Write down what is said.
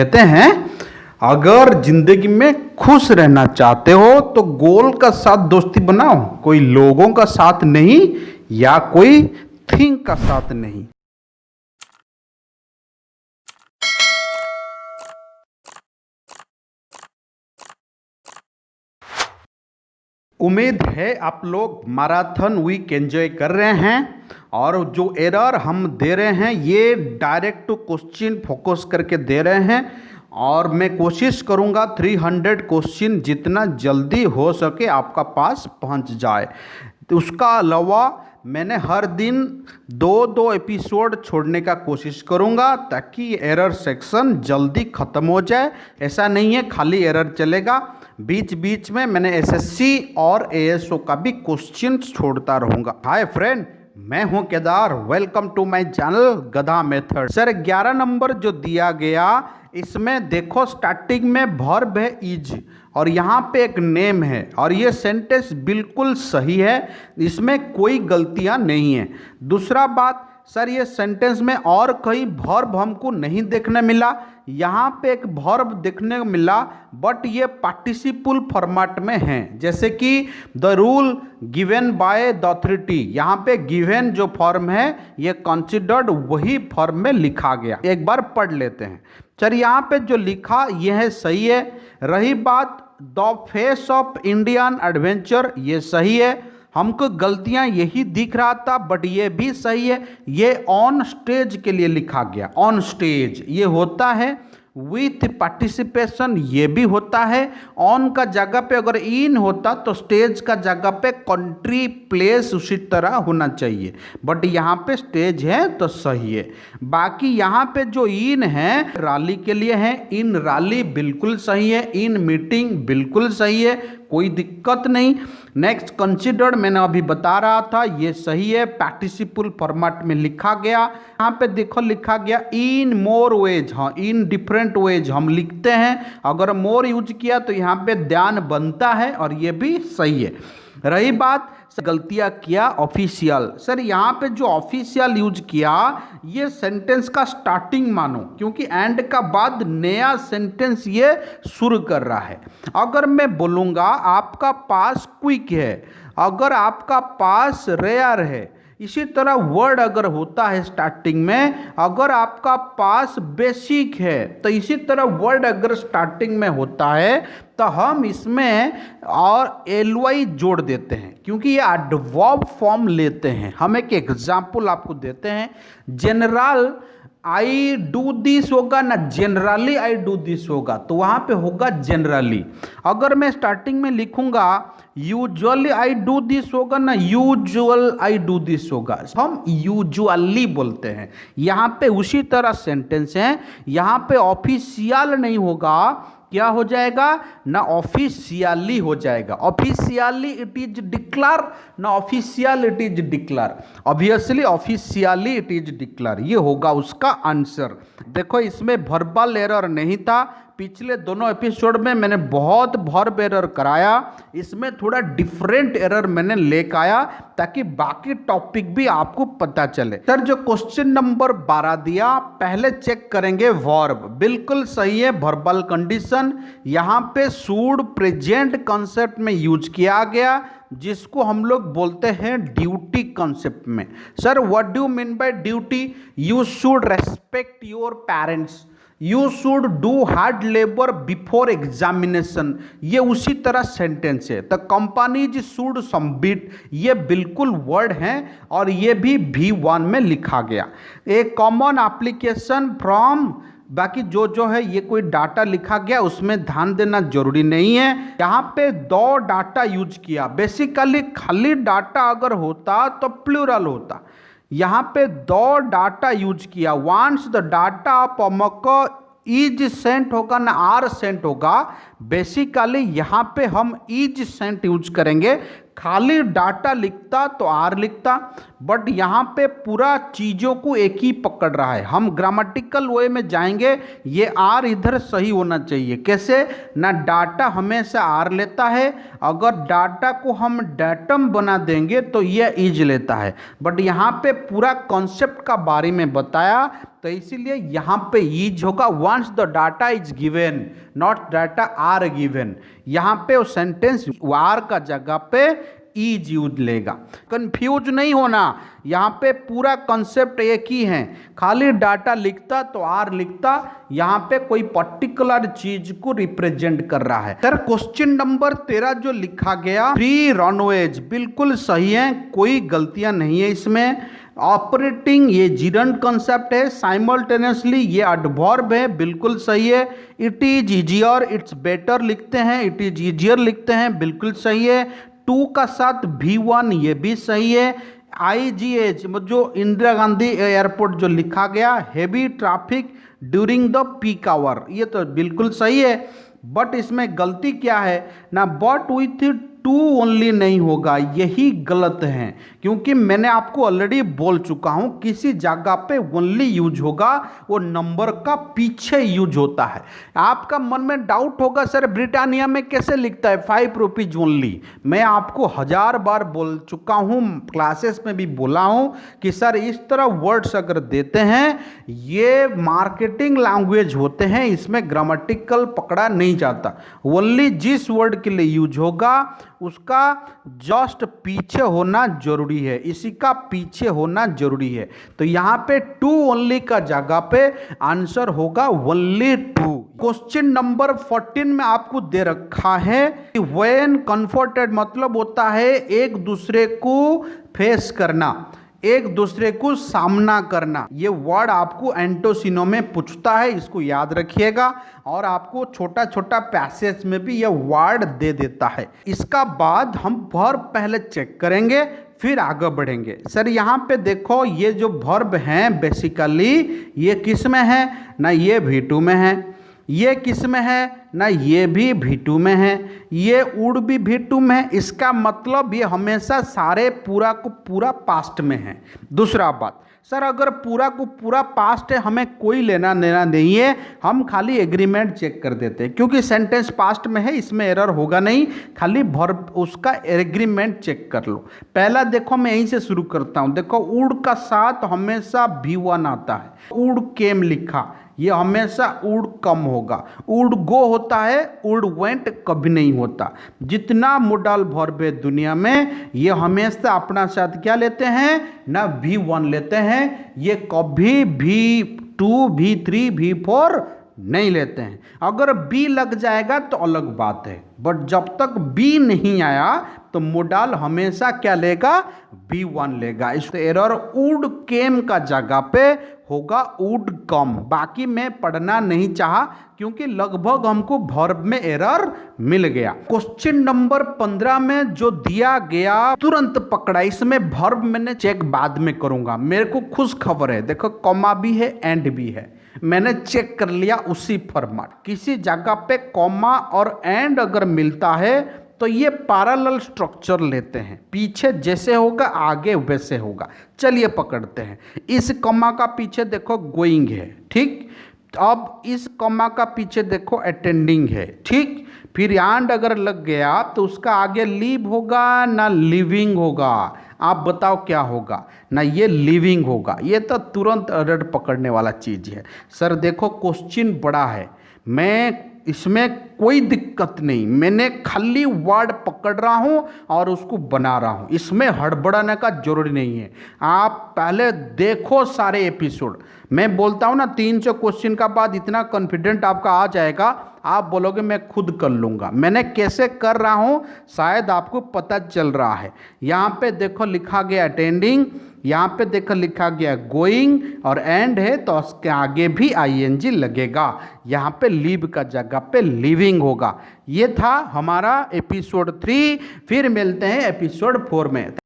कहते हैं अगर जिंदगी में खुश रहना चाहते हो तो गोल का साथ दोस्ती बनाओ, कोई लोगों का साथ नहीं या कोई थिंग का साथ नहीं। उम्मीद है आप लोग मैराथन वीक एंजॉय कर रहे हैं और जो एरर हम दे रहे हैं ये डायरेक्ट टू क्वेश्चन फोकस करके दे रहे हैं और मैं कोशिश करूंगा 300 क्वेश्चन जितना जल्दी हो सके आपका पास पहुंच जाए। तो उसका अलावा मैंने हर दिन दो एपिसोड छोड़ने का कोशिश करूंगा ताकि एरर सेक्शन जल्दी ख़त्म हो जाए। ऐसा नहीं है खाली एरर चलेगा, बीच बीच में मैंने एसएससी और एएसओ का भी क्वेश्चन छोड़ता रहूंगा। हाय फ्रेंड, मैं हूं Kedar, welcome to my channel गधा मेथड। सर 11 नंबर जो दिया गया इसमें देखो स्टार्टिंग में वर्ब है इज और यहाँ पे एक नेम है और ये सेंटेंस बिल्कुल सही है, इसमें कोई गलतियाँ नहीं है। दूसरा बात सर ये सेंटेंस में और कई वर्ब हमको नहीं देखने मिला, यहाँ पे एक वर्ब देखने को मिला बट ये पार्टिसिपल फॉर्मेट में है, जैसे कि the rule given by the authority. यहाँ पे गिवन जो फॉर्म है ये कंसिडर्ड वही फॉर्म में लिखा गया। एक बार पढ़ लेते हैं। सर यहाँ पे जो लिखा यह है सही है। रही बात the face of Indian adventure, ये सही है। हमको गलतियां यही दिख रहा था बट ये भी सही है। ये ऑन स्टेज के लिए लिखा गया, ऑन स्टेज ये होता है विथ पार्टिसिपेशन, ये भी होता है। ऑन का जगह पे अगर इन होता तो स्टेज का जगह पे कंट्री प्लेस उसी तरह होना चाहिए बट यहाँ पे स्टेज है तो सही है। बाकी यहाँ पे जो इन है रैली के लिए है, इन रैली बिल्कुल सही है, इन मीटिंग बिल्कुल सही है, कोई दिक्कत नहीं। नेक्स्ट कंसिडर्ड मैंने अभी बता रहा था ये सही है, पार्टिसिपल फॉर्मेट में लिखा गया। यहाँ पे देखो लिखा गया इन मोर वेज, हाँ इन डिफरेंट वेज हम लिखते हैं, अगर मोर यूज किया तो यहाँ पे ध्यान बनता है और ये भी सही है। रही बात गलतियां किया ऑफिशियल, सर यहाँ पे जो ऑफिशियल यूज किया ये सेंटेंस का स्टार्टिंग मानो क्योंकि एंड का बाद नया सेंटेंस ये शुरू कर रहा है। अगर मैं बोलूँगा आपका पास क्विक है, अगर आपका पास रेयर है, इसी तरह वर्ड अगर होता है स्टार्टिंग में, अगर आपका पास बेसिक है तो इसी तरह वर्ड अगर स्टार्टिंग में होता है तो हम इसमें और एलवाई जोड़ देते हैं क्योंकि ये एडवर्ब फॉर्म लेते हैं। हम एक एग्जाम्पल आपको देते हैं, जनरल आई डू दिस होगा ना जनरली आई डू दिस होगा तो वहाँ पे होगा जनरली। अगर मैं स्टार्टिंग में लिखूंगा यूजुअली आई डू दिस होगा ना यूजुअल आई डू दिस होगा, हम यूजुअली बोलते हैं। यहाँ पे उसी तरह सेंटेंस है, यहाँ पे ऑफिशियल नहीं होगा, क्या हो जाएगा ना ऑफिशियली हो जाएगा। ऑफिशियली इट इज डिक्लेयर ना official it is declare, obviously officially it is declare, ये होगा उसका आंसर। देखो इसमें वर्बल एरर नहीं था, पिछले दोनों एपिसोड में मैंने बहुत वर्ब एरर कराया, इसमें थोड़ा डिफरेंट एरर मैंने लेकर आया ताकि बाकी टॉपिक भी आपको पता चले। सर जो क्वेश्चन नंबर 12 दिया पहले चेक करेंगे वर्ब, बिल्कुल सही है। वर्बल कंडीशन यहाँ पे शुड प्रेजेंट कॉन्सेप्ट में यूज किया गया जिसको हम लोग बोलते हैं ड्यूटी कॉन्सेप्ट में। Sir what do you mean by duty? You should respect your parents, you should do hard labour before examination, ये उसी तरह सेंटेंस है। द कंपनीज शुड सबमिट, ये बिल्कुल वर्ड हैं और ये भी V1 में लिखा गया। ए कॉमन एप्लीकेशन फ्रॉम, बाकी जो है ये कोई डाटा लिखा गया उसमें ध्यान देना जरूरी नहीं है। यहाँ पे दो डाटा यूज किया, बेसिकली खाली डाटा अगर होता तो प्लूरल होता, यहाँ पे दो डाटा यूज किया। वंस द डाटा ऑफ अमक इज सेंट होगा ना आर सेंट होगा, बेसिकली यहाँ पे हम इज सेंट यूज करेंगे, खाली डाटा लिखता तो आर लिखता। बट यहाँ पे पूरा चीज़ों को एक ही पकड़ रहा है। हम ग्रामेटिकल वे में जाएंगे, ये आर इधर सही होना चाहिए। कैसे ना, डाटा हमेशा आर लेता है, अगर डाटा को हम डाटम बना देंगे तो ये इज लेता है। बट यहाँ पे पूरा कॉन्सेप्ट का बारे में बताया, तो इसीलिए यहाँ पे इज होगा once the data is given, not data are given. यहाँ पे वो सेंटेंस आर का जगह पे इज यूज लेगा। कंफ्यूज नहीं होना, यहाँ पे पूरा कॉन्सेप्ट एक ही है। खाली डाटा लिखता तो आर लिखता, यहाँ पे कोई पर्टिकुलर चीज को रिप्रेजेंट कर रहा है। सर क्वेश्चन नंबर 13 जो लिखा गया फ्री रनवेज, बिल्कुल सही है, कोई गलतियां नहीं है इसमें। ऑपरेटिंग ये जीरंड कॉन्सेप्ट है, साइमल्टेनियसली ये एडवर्ब है, बिल्कुल सही है। It is easier, it's better लिखते हैं, इट इज इजियर लिखते हैं, बिल्कुल सही है। टू का साथ V1 ये भी सही है। IGH जो इंदिरा गांधी एयरपोर्ट जो लिखा गया, heavy traffic during the peak hour, ये तो बिल्कुल सही है। बट इसमें गलती क्या है ना, बट विथ टू ओनली नहीं होगा, यही गलत है। क्योंकि मैंने आपको ऑलरेडी बोल चुका हूं, किसी जगह पे ओनली यूज होगा, वो नंबर का पीछे यूज होता है। आपका मन में डाउट होगा सर ब्रिटानिया में कैसे लिखता है 5 रुपीज ओनली। मैं आपको 1000 बार बोल चुका हूं, क्लासेस में भी बोला हूं कि सर इस तरह वर्ड्स अगर देते हैं, ये मार्केटिंग लैंग्वेज होते हैं, इसमें ग्रामेटिकल पकड़ा नहीं जाता। ओनली जिस वर्ड के लिए यूज होगा उसका जस्ट पीछे होना जरूरी है, इसी का पीछे होना जरूरी है। तो यहाँ पे टू ओनली का जगह पे आंसर होगा ओनली टू। क्वेश्चन नंबर 14 में आपको दे रखा है कि व्हेन कंफर्टेड मतलब होता है एक दूसरे को फेस करना, एक दूसरे को सामना करना। ये वर्ड आपको एंटोसिनो में पूछता है, इसको याद रखिएगा। और आपको छोटा छोटा पैसेज में भी ये वर्ड दे देता है। इसका बाद हम वर्ब पहले चेक करेंगे, फिर आगे बढ़ेंगे। सर यहाँ पे देखो, ये जो वर्ब हैं बेसिकली ये किस में है ना, ये V2 में है। ये किस में है ना, ये भी V2 में है। ये वुड भी V2 में है। इसका मतलब ये हमेशा सारे पूरा को पूरा पास्ट में है। दूसरा बात, सर अगर पूरा को पूरा पास्ट है, हमें कोई लेना देना नहीं है, हम खाली एग्रीमेंट चेक कर देते हैं। क्योंकि सेंटेंस पास्ट में है, इसमें एरर होगा नहीं, खाली वर्ब उसका एग्रीमेंट चेक कर लो। पहला देखो, मैं यहीं से शुरू करता हूं। देखो वुड का साथ हमेशा V1 आता है। वुड केम लिखा, ये हमेशा वुड कम होगा। वुड गो होता है, वुड वेंट कभी नहीं होता। जितना मोडल वर्ब है दुनिया में, ये हमेशा अपना साथ क्या लेते हैं ना, V1 लेते हैं। ये कभी V2 V3 V4 नहीं लेते हैं। अगर बी लग जाएगा तो अलग बात है, बट जब तक बी नहीं आया तो मोडाल हमेशा क्या लेगा, B1 लेगा। इस एरर वुड केम का जगह पे होगा वुड कम। बाकी मैं पढ़ना नहीं चाहा क्योंकि लगभग हमको वर्ब में एरर मिल गया। क्वेश्चन नंबर 15 में जो दिया गया तुरंत पकड़ा। इसमें वर्ब मैंने चेक बाद में करूंगा। मेरे को खुश खबर है, देखो कॉमा भी है एंड भी है, मैंने चेक कर लिया उसी फॉर्मेट। किसी जगह पे कॉमा और एंड अगर मिलता है तो ये पैरेलल स्ट्रक्चर लेते हैं, पीछे जैसे होगा आगे वैसे होगा। चलिए पकड़ते हैं। इस कॉमा का पीछे देखो गोइंग है, ठीक। अब इस कॉमा का पीछे देखो अटेंडिंग है, ठीक। फिर एंड अगर लग गया तो उसका आगे लीव होगा ना लिविंग होगा। आप बताओ क्या होगा ना, ये लिविंग होगा। ये तो तुरंत एरर पकड़ने वाला चीज है। सर देखो क्वेश्चन बड़ा है, मैं इसमें कोई दिक्कत नहीं, मैंने खाली वर्ड पकड़ रहा हूं और उसको बना रहा हूं, इसमें हड़बड़ाने का जरूरी नहीं है। आप पहले देखो सारे एपिसोड। मैं बोलता हूं ना 300 क्वेश्चन का बाद इतना कॉन्फिडेंट आपका आ जाएगा, आप बोलोगे मैं खुद कर लूँगा। मैंने कैसे कर रहा हूँ शायद आपको पता चल रहा है। यहाँ पे देखो लिखा गया अटेंडिंग, यहाँ पे देखो लिखा गया गोइंग और एंड है तो उसके आगे भी ING लगेगा। यहाँ पे लीव का जगह पे लिविंग होगा। ये था हमारा एपिसोड 3। फिर मिलते हैं एपिसोड 4 में।